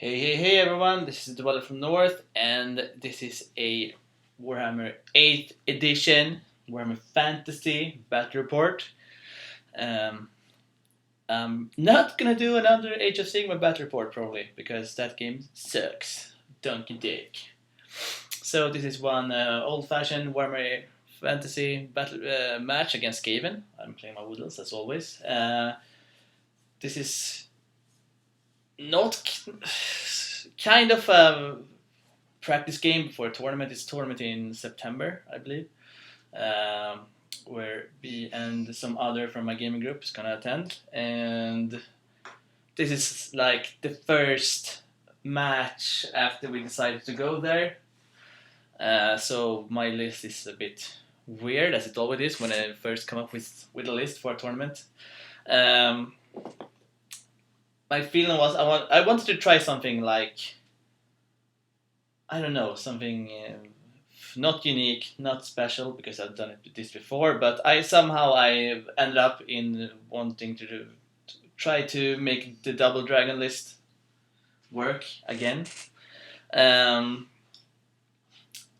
Hey everyone, this is Dwella from North, and this is a Warhammer 8th edition Warhammer Fantasy Battle Report. Um, I'm not gonna do another Age of Sigmar Battle Report probably, because that game sucks. Donkey dick. So this is one old-fashioned Warhammer Fantasy battle match against Skaven. I'm playing my Woodlands as always. This is not kind of a practice game before a tournament. It's tournament in September, I believe, where me and some other from my gaming group is gonna attend. And this is like the first match after we decided to go there. So my list is a bit weird, as it always is when I first come up with a list for a tournament. My feeling was I wanted to try something like, I don't know, something not unique, not special, because I've done this before, but I ended up in wanting to try to make the double dragon list work again. I'm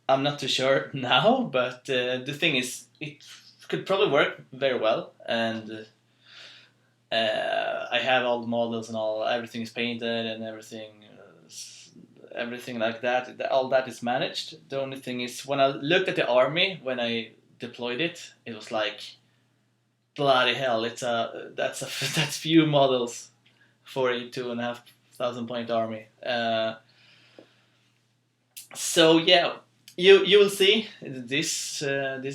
not too sure now, but the thing is, it could probably work very well, and I have all the models and everything is painted and everything like that. All that is managed. The only thing is, when I looked at the army when I deployed it, it was like, bloody hell! That's few models for a 2,500 point army. So yeah, you will see this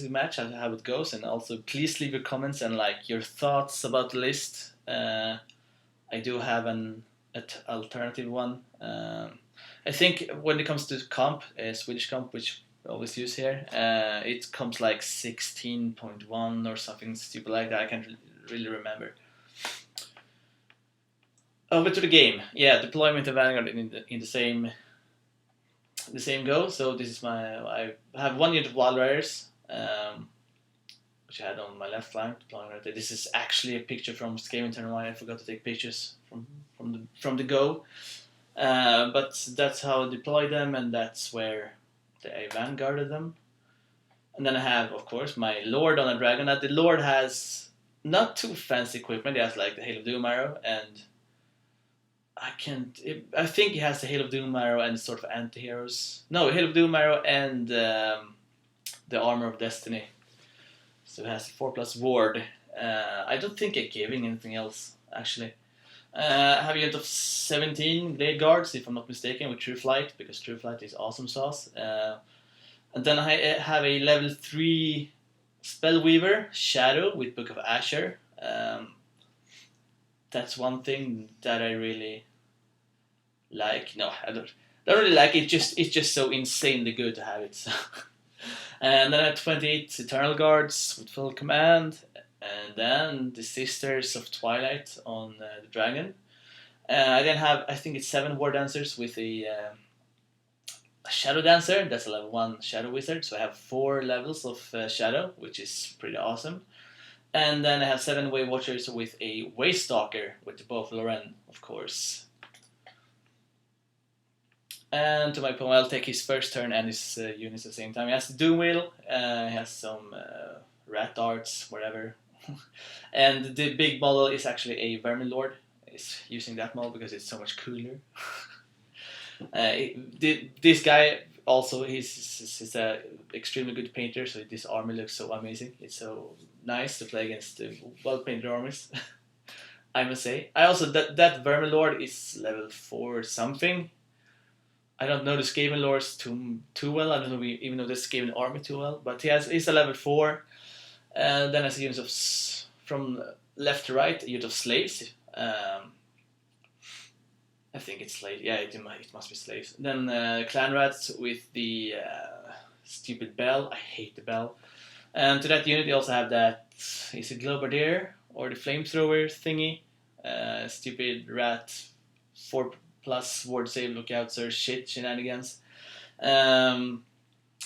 match how it goes, and also please leave your comments and like your thoughts about the list. I do have an alternative one. I think when it comes to comp, Swedish comp, which we always use here, it comes like 16.1 or something stupid like that. I can't really remember. Over to the game. Yeah, deployment and Vanguard in the same go. So this is I have one unit of Wild Riders, which I had on my left flank deploying right there. This is actually a picture from Skaven Turn 1. I forgot to take pictures from the go. But that's how I deploy them, and that's where I vanguarded them. And then I have, of course, my Lord on a dragon. Now, the Lord has not too fancy equipment. He has like the Hail of Doom arrow, and I think he has the Hail of Doom arrow and sort of anti-heroes. No, Hail of Doom arrow and the Armor of Destiny. So it has 4+ ward. I don't think I'm giving anything else, actually. I have a unit of 17 Blade Guards, if I'm not mistaken, with True Flight, because True Flight is awesome sauce. And then I have a level 3 Spellweaver, Shadow, with Book of Asher. That's one thing that I really like. No, I don't really like it. It's just so insanely good to have it. So. And then I have 28 Eternal Guards with full command. And then the Sisters of Twilight on the dragon. I then have, I think it's 7 War Dancers with a Shadow Dancer. That's a level 1 Shadow Wizard. So I have 4 levels of Shadow, which is pretty awesome. And then I have 7 Wave Watchers with a Waystalker with the Bow of Loren, of course. And to my opponent, I'll take his first turn and his units at the same time. He has the Doom Wheel, he has some Rat Darts, whatever. And the big model is actually a Vermin Lord. Is using that model because it's so much cooler. This guy also, he's a extremely good painter, so this army looks so amazing. It's so nice to play against well-painted armies, I must say. I also, that Vermin Lord is level 4 something. I don't know the Skaven lords too well. I don't know even know the Skaven army too well, but he's a level 4. And then I see units of from left to right, a unit of slaves. I think it's slaves. Yeah, it must be slaves. Then clan rats with the stupid bell. I hate the bell. And to that unit, you also have that. Is it Globardier or the flamethrower thingy? Stupid rat. 4+ ward save lookouts or shenanigans. On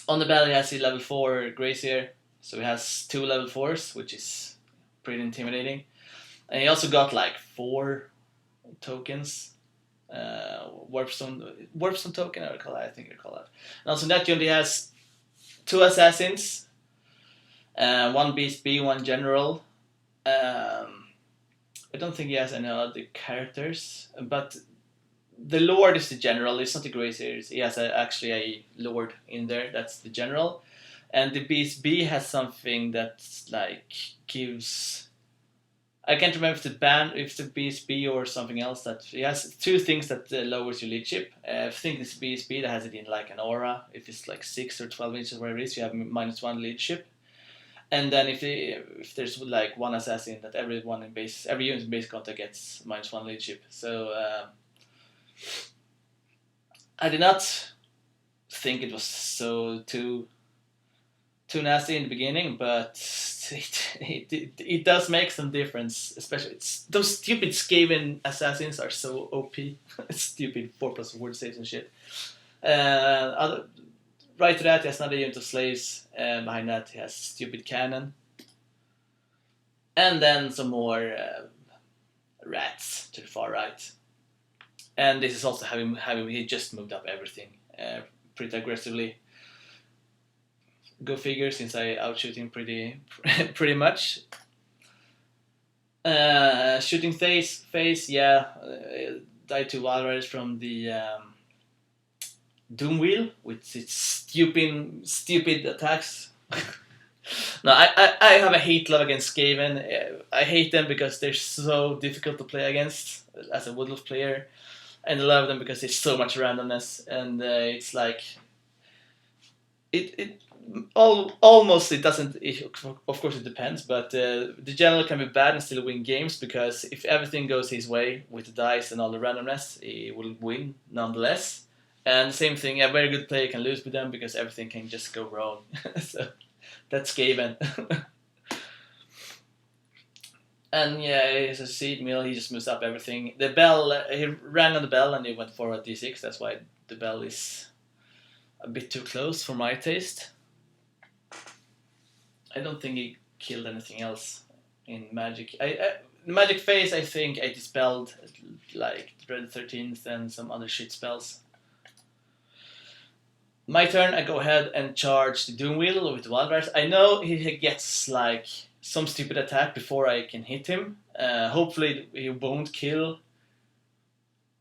the bell, he has a level 4 Gracier. So he has 2 level 4s, which is pretty intimidating. And he also got like 4 tokens. warpstone token, I think I recall that. And also in that unit he has 2 assassins, 1 beast B, 1 general. I don't think he has any other characters, but the Lord is the general. It's not the Grey Series. He has actually a Lord in there. That's the general, and the Beast B has something that like gives. I can't remember if the Beast B or something else. That he has 2 things that lowers your leadership. I think it's Beast B that has it in like an aura. If it's like 6 or 12 inches, whatever it is, you have -1 leadership. And then if there's like 1 assassin, that every unit in base contact gets -1 leadership. So I did not think it was so too nasty in the beginning, but it does make some difference. Especially those stupid Skaven assassins are so OP. Stupid 4+ word saves and shit. Right to that, he has another unit of slaves. Behind that, he has stupid cannon. And then some more rats to the far right. And this is also having he just moved up everything pretty aggressively. Go figure, since I outshoot him pretty much. Shooting phase, yeah. Died to Walrus from the Doom Wheel with its stupid attacks. No, I have a hate love against Skaven. I hate them because they're so difficult to play against as a Woodlove player, and I love them because there's so much randomness, and it's like it almost it doesn't. Of course, it depends, but the general can be bad and still win games, because if everything goes his way with the dice and all the randomness, he will win nonetheless. And the same thing, a very good player can lose with them because everything can just go wrong. So that's Skaven. And yeah, he's a seed mill, he just moves up everything. The bell, he ran on the bell and he went forward d6, that's why the bell is a bit too close for my taste. I don't think he killed anything else in Magic. Magic phase, I think I dispelled like Dread 13th and some other shit spells. My turn, I go ahead and charge the Doom Wheel with the Wildrats. I know he gets like some stupid attack before I can hit him. Hopefully he won't kill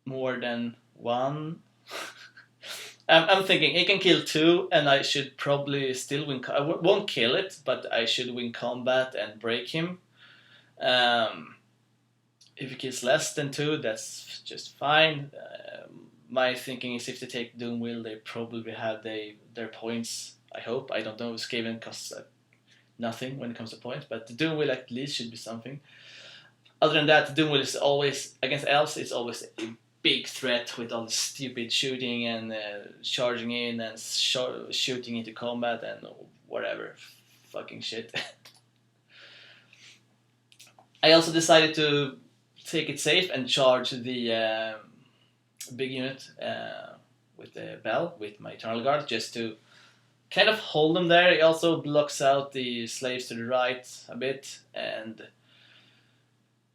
more than 1. I'm thinking he can kill 2 and I should probably still win. I won't kill it, but I should win combat and break him. If he kills less than 2, that's just fine. My thinking is if they take Doom Wheel, they probably have their points. I hope. I don't know. Skaven costs nothing when it comes to points, but the Doom Wheel at least should be something. Other than that, the Doom Wheel is always, against elves, it's always a big threat with all the stupid shooting and charging in and shooting into combat and whatever fucking shit. I also decided to take it safe and charge the big unit with the bell with my Eternal Guard, just to kind of hold them there. It also blocks out the slaves to the right a bit, and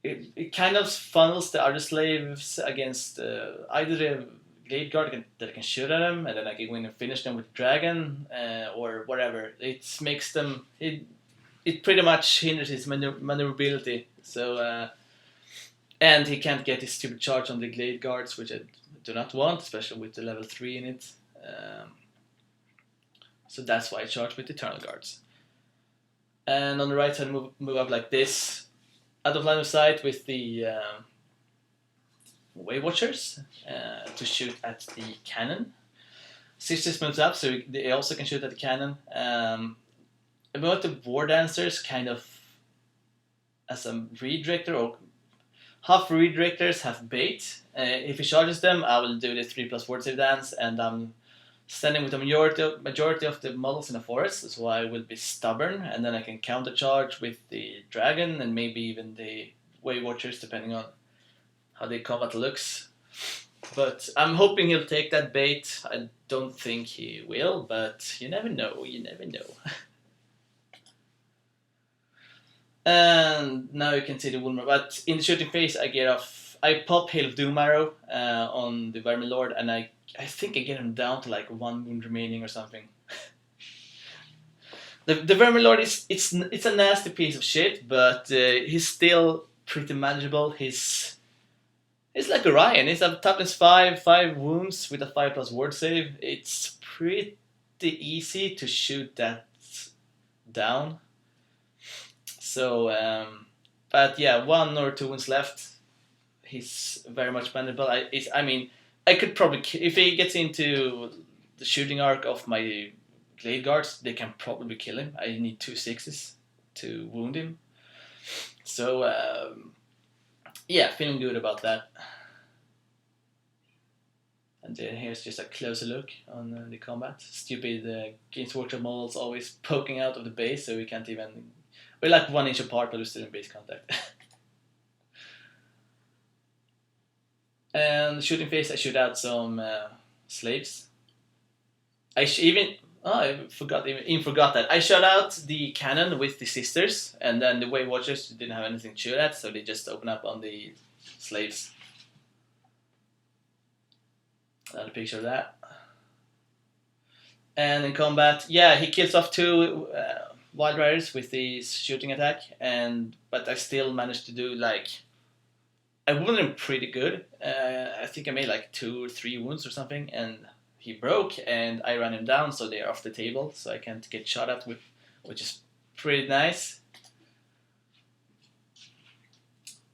it kind of funnels the other slaves against either the Glade Guard that can shoot at them, and then I can go in and finish them with Dragon, or whatever. It makes them... It pretty much hinders his maneuverability, so... and he can't get his stupid charge on the Glade Guards, which I do not want, especially with the level 3 in it. So that's why I charge with Eternal Guards. And on the right side, move up like this, out of line of sight with the Wave Watchers to shoot at the cannon. Sisters moves up, so they also can shoot at the cannon. About the War Dancers, kind of as a redirector, or half redirectors, half bait. If he charges them, I will do the 3+ word save dance, and I'm standing with the majority of the models in the forest, so I will be stubborn, and then I can countercharge with the dragon and maybe even the Wave Watchers, depending on how the combat looks. But I'm hoping he'll take that bait. I don't think he will, but you never know, you never know. And now you can see the Woolmer, but in the shooting phase I get off I pop Hail of Doom arrow on the Vermin Lord, and I think I get him down to like 1 wound remaining or something. The Vermin Lord it's a nasty piece of shit, but he's still pretty manageable. He's like Orion. He's a toughness 5 wounds with a 5+ ward save. It's pretty easy to shoot that down. So, but yeah, 1 or 2 wounds left. He's very much manageable. I mean, I could probably, if he gets into the shooting arc of my Glade Guards, they can probably kill him. I need 2 6s to wound him. So, yeah, feeling good about that. And then here's just a closer look on the combat. Stupid Games Workshop models always poking out of the base, so we can't even... We're like 1 inch apart, but we're still in base contact. And shooting phase, I shoot out some slaves. I forgot that. I shot out the cannon with the sisters, and then the Way Watchers didn't have anything to shoot at, so they just open up on the slaves. Another picture of that. And in combat, yeah, he kills off 2 Wild Riders with the shooting attack, but I still managed to do like... I wounded him pretty good. I think I made like 2 or 3 wounds or something, and he broke, and I ran him down, so they're off the table, so I can't get shot at, which is pretty nice.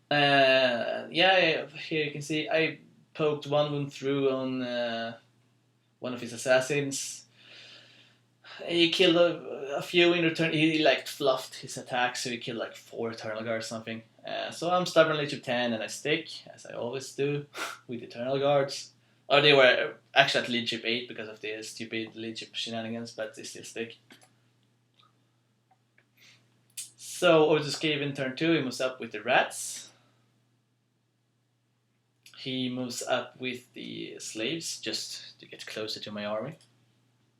Yeah, here you can see I poked 1 wound through on one of his assassins. He killed a few in return. He like fluffed his attack, so he killed like 4 Eternal Guards or something. So I'm stubborn leadership 10, and I stick, as I always do, with Eternal Guards. Or they were actually at leadership 8 because of the stupid leadership shenanigans, but they still stick. So over to Skaven turn 2, he moves up with the rats. He moves up with the slaves, just to get closer to my army.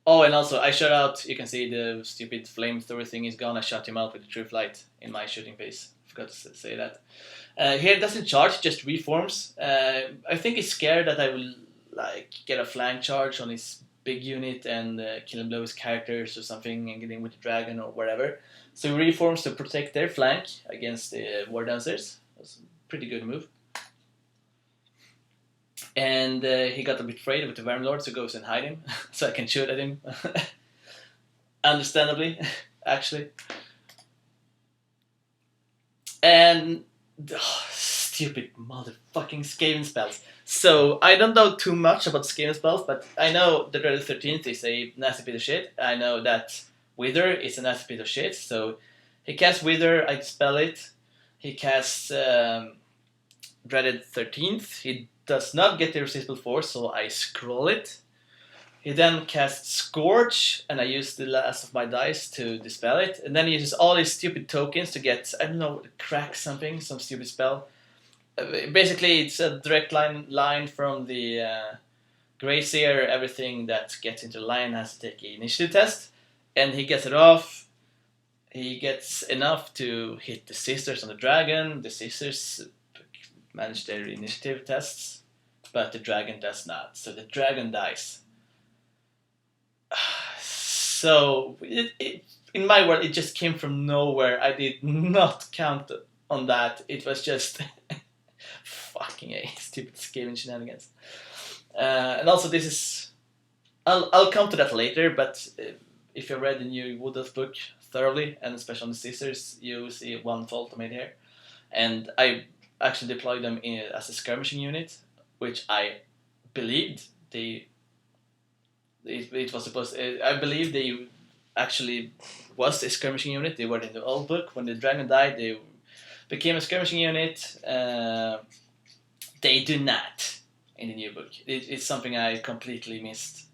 Oh, and also I shot out, you can see the stupid flamethrower thing is gone. I shot him out with the Truth Light in my shooting phase. Forgot to say that. Here it doesn't charge, just reforms. I think he's scared that I will like get a flank charge on his big unit and kill and blow his characters or something and get in with the dragon or whatever. So he reforms to protect their flank against the War Dancers. That's a pretty good move. And he got a bit afraid with the Vermin Lord, so goes and hide him, so I can shoot at him. Understandably, actually. And stupid motherfucking Skaven spells. So I don't know too much about Skaven spells, but I know that Dreaded 13th is a nasty piece of shit. I know that Wither is a nasty piece of shit. So he casts Wither, I dispel it. He casts Dreaded 13th. He does not get the Irresistible Force, so I scroll it. He then casts Scourge, and I use the last of my dice to dispel it. And then he uses all his stupid tokens to get, I don't know, crack something, some stupid spell. Basically, it's a direct line from the Greyseer. Everything that gets into the line has to take an initiative test. And he gets it off. He gets enough to hit the sisters on the dragon. The sisters manage their initiative tests, but the dragon does not. So the dragon dies. So in my world, it just came from nowhere. I did not count on that. It was just fucking stupid Skaven shenanigans. And also, this is... I'll come to that later, but if you read the new Wood Elf book thoroughly, and especially on the sisters, you see 1 fault I made here. And I actually deployed them as a skirmishing unit, which I believed it was supposed. I believe they actually was a skirmishing unit. They were in the old book. When the dragon died, they became a skirmishing unit. They do not in the new book. It's something I completely missed,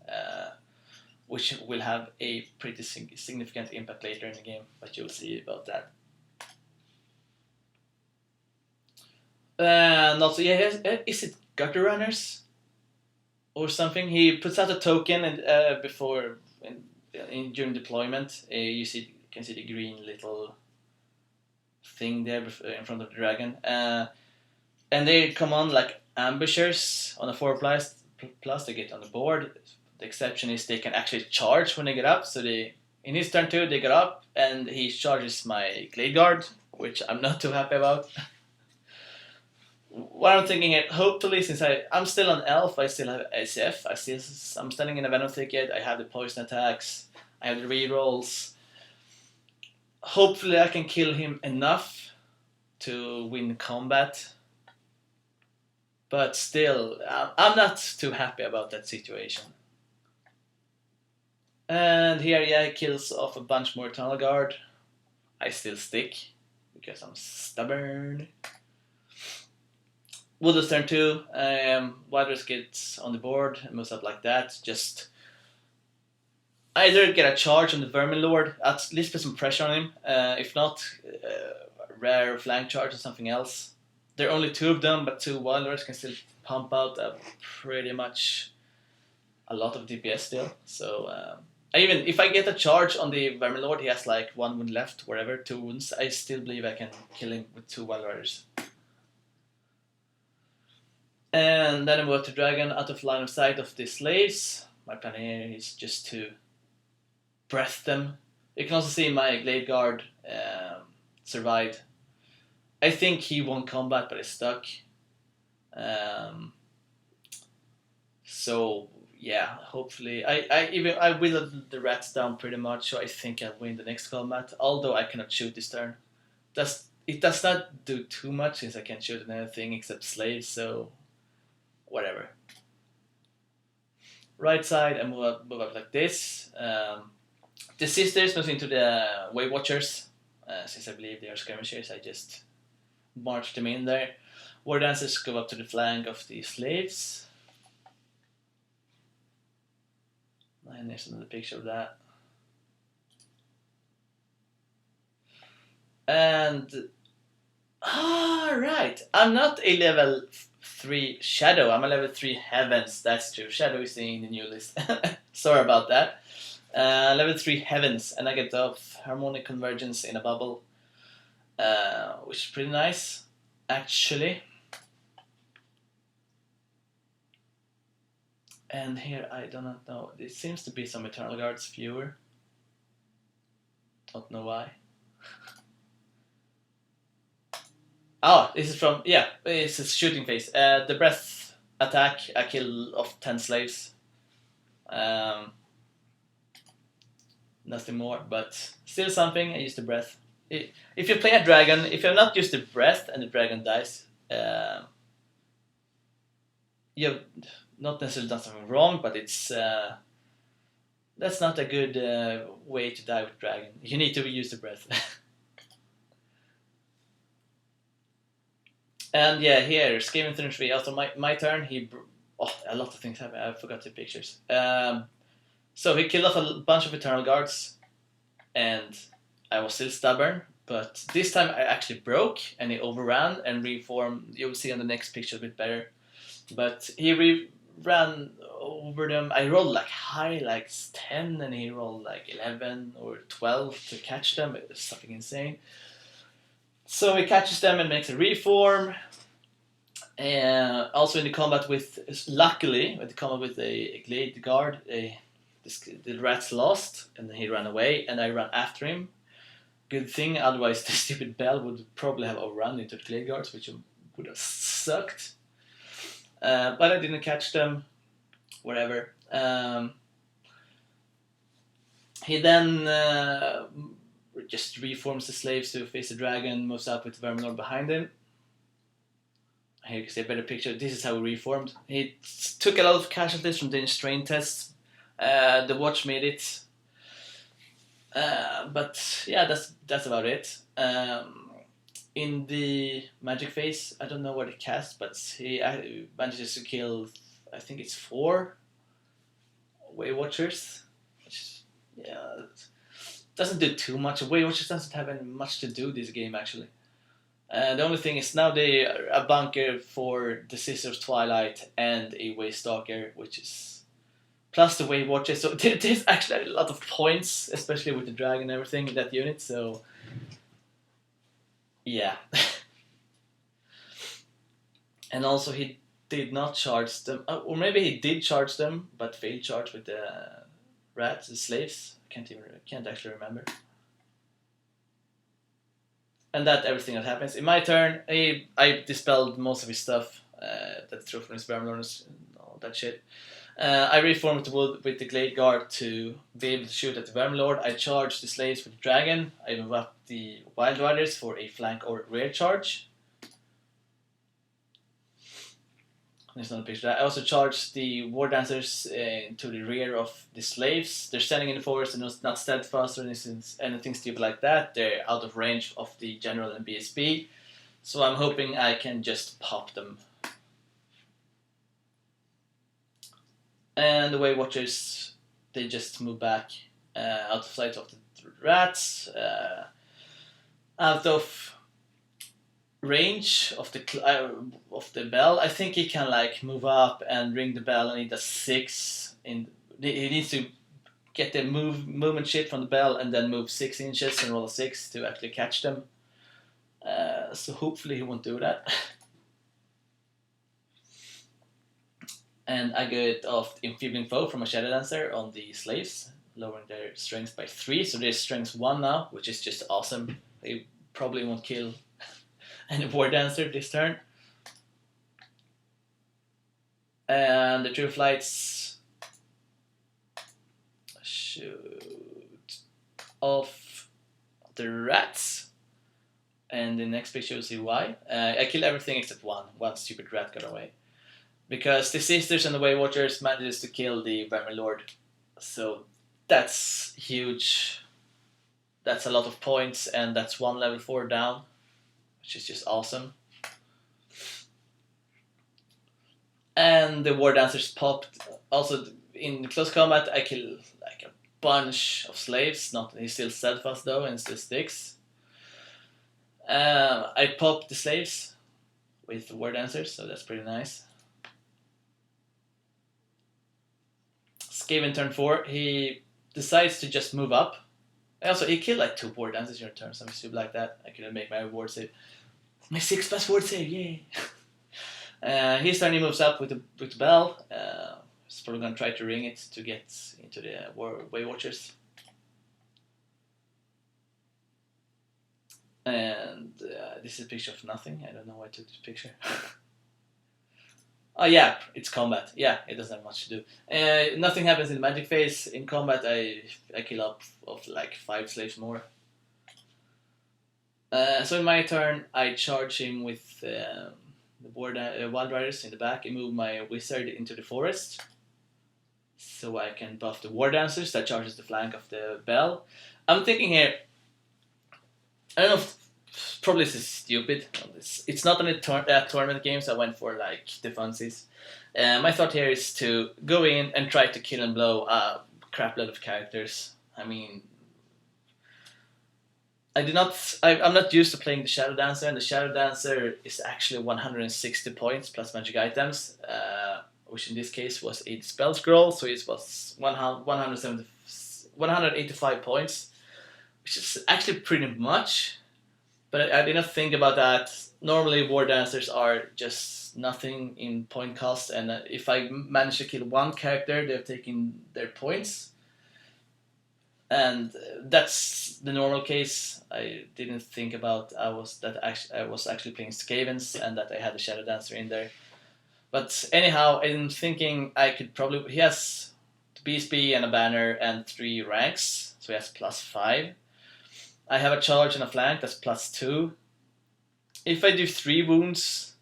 which will have a pretty significant impact later in the game, but you'll see about that. And also, yeah, is it Gutter Runners or something? He puts out a token and before during deployment, you can see the green little thing there in front of the dragon. and they come on like ambushers on a 4+. They get on the board. The exception is they can actually charge when they get up. So they in his turn 2 they get up and he charges my Glade Guard, which I'm not too happy about. What I'm thinking, hopefully, since I'm still an elf, I still have ACF. I'm standing in a Venom Thicket. I have the poison attacks. I have the rerolls. Hopefully, I can kill him enough to win combat. But still, I'm not too happy about that situation. And here, yeah, he kills off a bunch more Eternal Guard. I still stick because I'm stubborn. Woodless turn 2. Wildress gets on the board and moves up like that. Just either get a charge on the Vermin Lord, at least put some pressure on him. If not, rare flank charge or something else. There are only 2 of them, but 2 Wildress can still pump out pretty much a lot of DPS still. So even if I get a charge on the Vermin Lord, he has like 1 wound left, wherever, 2 wounds. I still believe I can kill him with 2 Wild Riders. And then I move to Dragon out of line of sight of the slaves. My plan here is just to breath them. You can also see my Glade Guard survived. I think he won combat, but he's stuck. So yeah, hopefully I whittled the rats down pretty much, so I think I'll win the next combat. Although I cannot shoot this turn. It does not do too much since I can't shoot anything except slaves. So whatever. Right side, I move up like this. The sisters move into the Wave Watchers. Since I believe they are skirmishers, I just march them in there. War Dancers go up to the flank of the slaves. And there's another picture of that. And right, I'm not a level 3 Shadow. I'm a level 3 Heavens. That's true. Shadow is in the new list. Sorry about that. Level 3 Heavens, and I get off Harmonic Convergence in a bubble, which is pretty nice, actually. And here I do not know. There seems to be some Eternal Guards fewer. Don't know why. Oh, this is from, yeah, it's a shooting phase. The breath attack, a kill of 10 slaves. Nothing more, but still something. I use the breath. If you play a dragon, if you have not used the breath and the dragon dies, you have not necessarily done something wrong, but it's that's not a good way to die with dragon. You need to use the breath. And yeah, here, Skaven 3. After my turn, a lot of things happen. I forgot the pictures. So he killed off a bunch of Eternal Guards, and I was still stubborn, but this time I actually broke, and he overran and reformed. You'll see on the next picture a bit better. But he ran over them. I rolled like high, like 10, and he rolled like 11 or 12 to catch them. It was something insane. So he catches them and makes a reform. Also in the combat luckily, with the combat with a Glade Guard, the rats lost, and then he ran away, and I ran after him. Good thing, otherwise the stupid bell would probably have overrun into the Glade Guards, which would have sucked. But I didn't catch them, whatever. He then just reforms the slaves to face the dragon, moves up with Verminor behind him. Here you can see a better picture. This is how he reformed. He took a lot of casualties from the strain tests. The watch made it. But yeah, that's about it. In the magic phase, I don't know what he cast, but he manages to kill, I think it's 4 Wave Watchers. Which, yeah, doesn't do too much. Wave Watchers doesn't have any much to do this game, actually. The only thing is now they are a bunker for the Sisters of Twilight and a Waystalker, which is plus the Wave Watchers. So there's actually a lot of points, especially with the dragon and everything in that unit. So yeah. and also he did not charge them, or maybe he did charge them, but failed charge with the rats, the slaves. Can't actually remember. And that everything that happens. In my turn, I dispelled most of his stuff. That threw from his Vermlords and all that shit. I reformed the wood with the Glade Guard to be able to shoot at the Vermlord. I charged the slaves with the dragon. I move up the Wild Riders for a flank or rear charge. There's another picture of that. I also charged the War Dancers to the rear of the slaves. They're standing in the forest and not steadfast or anything stupid like that. They're out of range of the General and BSB. So I'm hoping I can just pop them. And the Way Watchers, they just move back out of sight of the rats, out of range of the bell. I think he can like move up and ring the bell, and he does 6. He needs to get the movement shit from the bell and then move 6 inches and roll a 6 to actually catch them. So hopefully he won't do that. And I get off Enfeebling Foe from a Shadow Dancer on the slaves, lowering their strength by 3. So they're strength 1 now, which is just awesome. They probably won't kill any War Dancer this turn. And the True Flights shoot off the rats. And the next picture you'll see why. I killed everything except one. One stupid rat got away. Because the Sisters and the Way Watchers manages to kill the Vermlord. So that's huge. That's a lot of points, and that's 1 level 4 down, which is just awesome. And the War Dancers popped. Also, in close combat, I kill like a bunch of slaves. He's still steadfast though, and still sticks. I popped the slaves with the War Dancers, so that's pretty nice. Skaven turn 4, he decides to just move up. Also, he killed like 2 War Dancers in your turn, something stupid like that. I couldn't make my ward save. My 6+ ward save, yay! His turn, he moves up with the bell. He's probably gonna try to ring it to get into the Way Watchers. And this is a picture of nothing. I don't know why I took this picture. Oh yeah, it's combat. Yeah, it doesn't have much to do. Nothing happens in the magic phase. In combat, I kill up of like 5 slaves more. So in my turn, I charge him with the Wild Riders in the back. I move my Wizard into the forest, so I can buff the War Dancers that charges the flank of the bell. I'm thinking here. I don't know if probably this is stupid. It's not only tournament games. I went for like defenses. My thought here is to go in and try to kill and blow a crap load of characters. I mean, I'm not used to playing the Shadow Dancer, and the Shadow Dancer is actually 160 points plus magic items, which in this case was a spell scroll, so it was 185 points, which is actually pretty much. But I did not think about that. Normally, War Dancers are just nothing in point cost, and if I manage to kill one character, they've taken their points. And that's the normal case. I didn't think about I was actually playing Skavens and that I had a Shadow Dancer in there. But anyhow, I'm thinking I could probably. He has BSB and a banner and 3 ranks, so he has +5. I have a charge and a flank, that's +2. If I do 3 wounds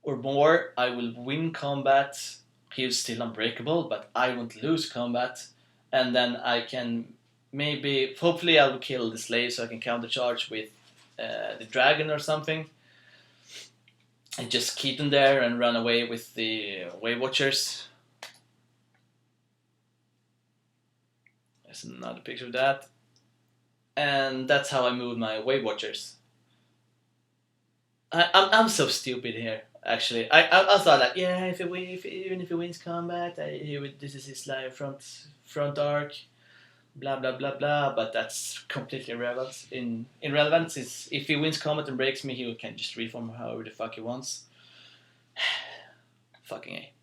or more, I will win combat. He's still unbreakable, but I won't lose combat. And then I can hopefully I will kill the slave so I can countercharge with the dragon or something. And just keep them there and run away with the Way Watchers. There's another picture of that. And that's how I move my Way Watchers. I'm so stupid here. Actually, I thought like, yeah, even if he wins combat, this is his like front arc. blah blah blah blah. But that's completely irrelevant. Irrelevant is if he wins combat and breaks me, he can just reform however the fuck he wants. Fucking A.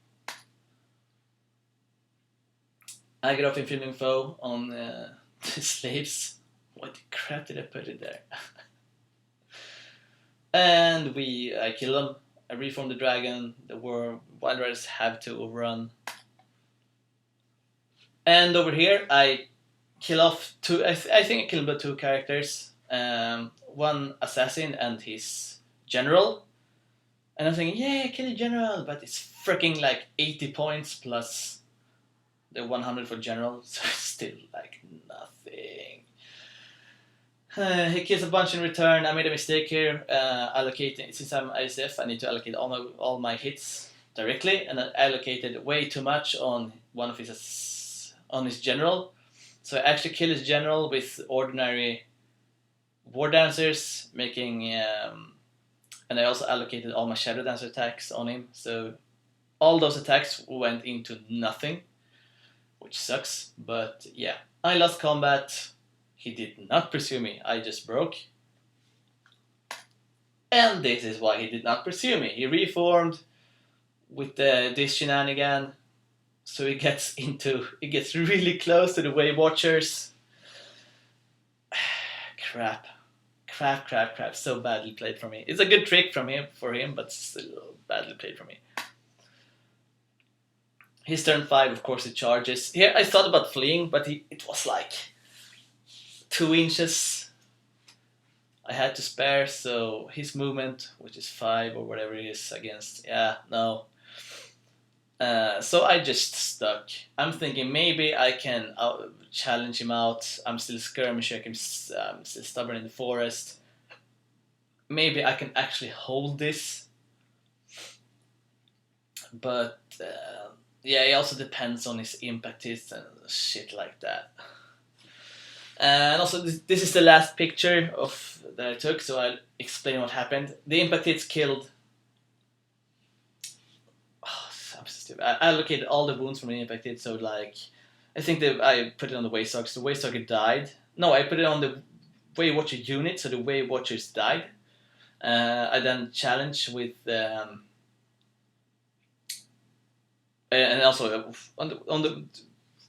I get off infilling foe on the slaves. What the crap did I put it there? And I kill them. I reform the dragon. The Wild Riders have to overrun. And over here, I kill off two. I think I killed about two characters. One assassin and his general. And I'm thinking, yeah, kill the general, but it's freaking like 80 points plus the 100 for general, so it's still like nothing. He kills a bunch in return. I made a mistake here. Allocating, since I'm ISF, I need to allocate all my hits directly, and I allocated way too much on one of his general. So I actually kill his general with ordinary war dancers, making and I also allocated all my shadow dancer attacks on him. So all those attacks went into nothing, which sucks. But yeah, I lost combat. He did not pursue me. I just broke. And this is why he did not pursue me. He reformed with this shenanigan. So it gets really close to the Way Watchers. Crap. So badly played for me. It's a good trick for him, but still badly played for me. His turn 5, of course, he charges. Here I thought about fleeing, but it was like 2 inches I had to spare, so his movement, which is 5 or whatever it is against, no. So I just stuck. I'm thinking maybe I can challenge him out. I'm still skirmisher, I'm still stubborn in the forest. Maybe I can actually hold this. But it also depends on his impact hits and shit like that. And also, this is the last picture that I took, so I'll explain what happened. The impact hits killed. I'm so stupid. I allocated all the wounds from the impact hit, so like, I think I put it on the Waystalker. The Waystalker died. No, I put it on the Way Watcher unit, so the Way Watchers died. I then challenged with. And also on the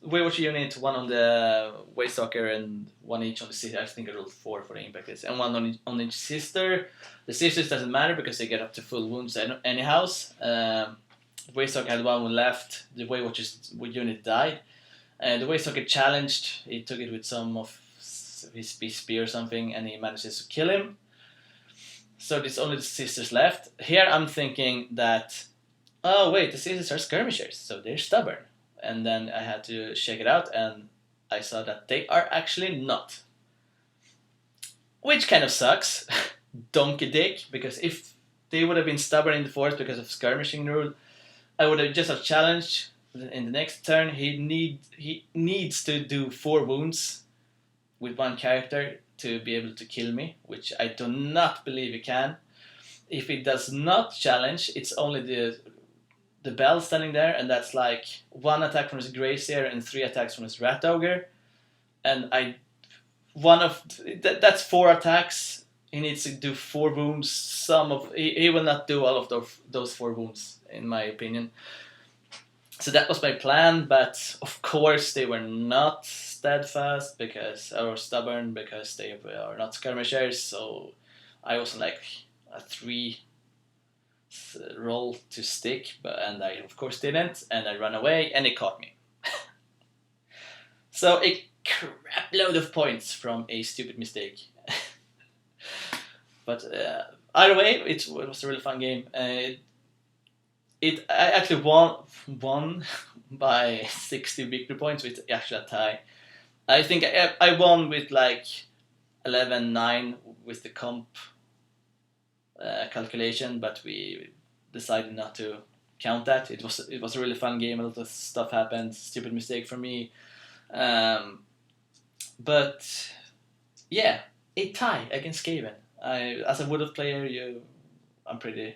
Way Watcher unit, one on the Waystalker and one each on the sister. I think I rolled 4 for the impact hits, and one on each sister. The sisters doesn't matter because they get up to full wounds anyhow. Waystalker had 1 wound left. The Way Watcher's unit died. The Waystalker challenged. He took it with some of his spear or something, and he manages to kill him. So there's only the sisters left. Here I'm thinking that, oh wait, the sisters are skirmishers, so they're stubborn. And then I had to check it out, and I saw that they are actually not. Which kind of sucks. Donkey dick, because if they would have been stubborn in the forest because of skirmishing rule, I would have just have challenged in the next turn. He needs to do 4 wounds with 1 character to be able to kill me, which I do not believe he can. If he does not challenge, it's only the bell standing there, and that's like 1 attack from his Grazier and 3 attacks from his Rat Ogre. And that's 4 attacks. He needs to do 4 wounds. He will not do all of those 4 wounds, in my opinion. So that was my plan, but of course they were not steadfast or stubborn because they are not skirmishers. So I was like a 3 roll to stick, and I of course didn't, and I ran away, and it caught me. So a crap load of points from a stupid mistake. But either way, it was a really fun game. I actually won by 60 victory points with actually a tie. I think I won with like 11-9 with the comp calculation, but we decided not to count that. It was a really fun game. A lot of stuff happened. Stupid mistake from me. But yeah, a tie against Skaven. As a Wood Elf player, I'm pretty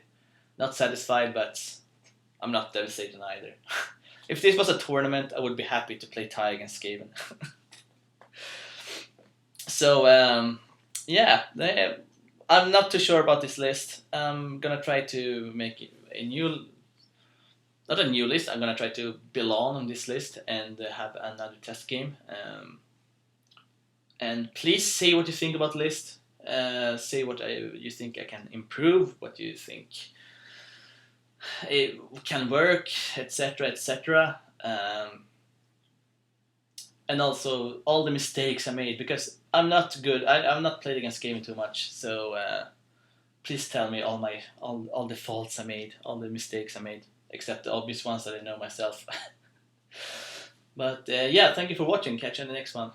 not satisfied, but I'm not devastated either. If this was a tournament, I would be happy to play tie against Skaven. So yeah, I'm not too sure about this list. I'm gonna try to make a new, not a new list. I'm gonna try to belong on this list and have another test game. And please say what you think about the list. Say what you think I can improve. What you think it can work, etc., etc. And also all the mistakes I made, because I'm not good. I'm not played against Skaven too much, so please tell me all the faults I made, all the mistakes I made, except the obvious ones that I know myself. But yeah, thank you for watching. Catch you in the next one.